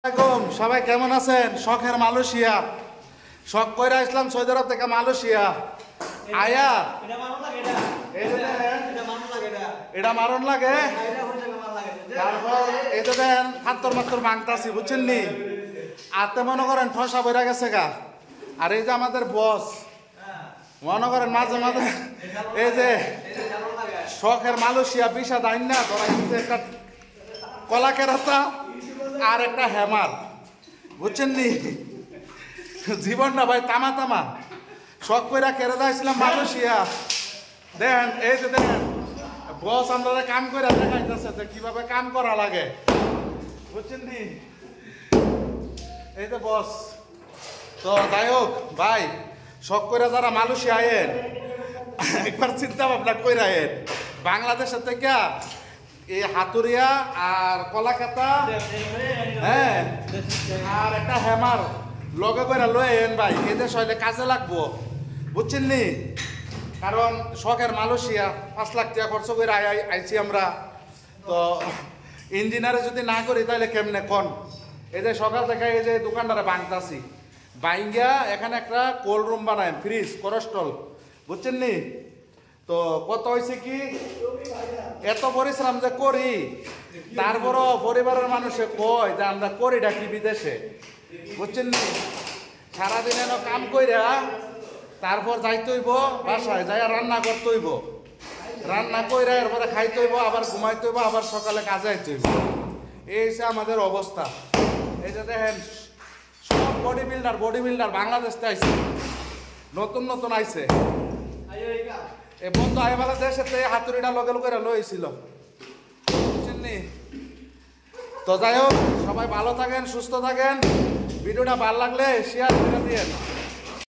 আসসালামু আলাইকুম। সবাই কেমন আছেন? শখের মালয়েশিয়া শখ কইরা ইসলাম সৌদি আরব থেকে মালয়েশিয়া আয়া এটা মারণ লাগে। তারপর এটা দেন হাত্তর মাত্তর মাংতাছি বুঝছেন নি, আতে মনে করেন ঠসা বইরা গেছে গা। আর এই যে আমাদের বস মনে করেন মাঝে মাঝে এই যে শখের মালয়েশিয়া বিষা দাইন না ধরা কিন্তু একটা কলা কেরাতা আর একটা হ্যামার বুঝছেন নি, জীবন না ভাই তামা তামা শখ কইরা কেড়ে যাইছিলাম মালয়েশিয়া। দেন এই যে দেখেন বস আমরা কাম করে দেখাইতেছে যে কিভাবে কাম করা লাগে বুঝছেন নি, এই যে বস। তো যাই হোক ভাই, শখ করে যারা মালয়েশিয়া আয়েন একবার চিন্তা ভাবনা কইরা আয়েন বাংলাদেশের থেকে এই হাতুরিয়া আর কলাকাতা, হ্যাঁ আর একটা হ্যামার লগে করে লয়েন ভাই, এদের শৈলে কাজে লাগবো বুঝছেন নি। কারণ শখের মালয়েশিয়া 5 লাখ টাকা খরচ করে আইছি আমরা, তো ইঞ্জিনিয়ারে যদি না করি তাহলে কেমনে কোন। এই যে সকাল থেকে এই যে দোকানটারে বাংতাছি, বাইঙ্গা এখানে একটা কোল্ড রুম বানায়, ফ্রিজ কোলেস্ট্রল বুঝছেন নি। তো কত হয়েছে কি এত পরিশ্রম যে করি, তারপরও পরিবারের মানুষে কয় যে আমরা করি ডাকি বিদেশে বুঝছেন নি। সারাদিন এনে কাম কইরা তারপর যাইতে হইব বাসায়, যাই রান্না করতে হইব, রান্না কইরা এরপরে খাইতে হইব, আবার ঘুমাইতে হইব, আবার সকালে কাজে আইতে হইব। এই হচ্ছে আমাদের অবস্থা। এই যে দেখেন সব বডি বিল্ডার বাংলাদেশ থেকে আইছে, নতুন নতুন আইছে। এই বন্ধু আইবালা দেশের থেকে হাতুড়িটা লগে লগে লইছিল বুঝছেন নি। তো যাই হোক, সবাই ভালো থাকেন, সুস্থ থাকেন। ভিডিওটা ভালো লাগলে শেয়ার করে দিয়েন।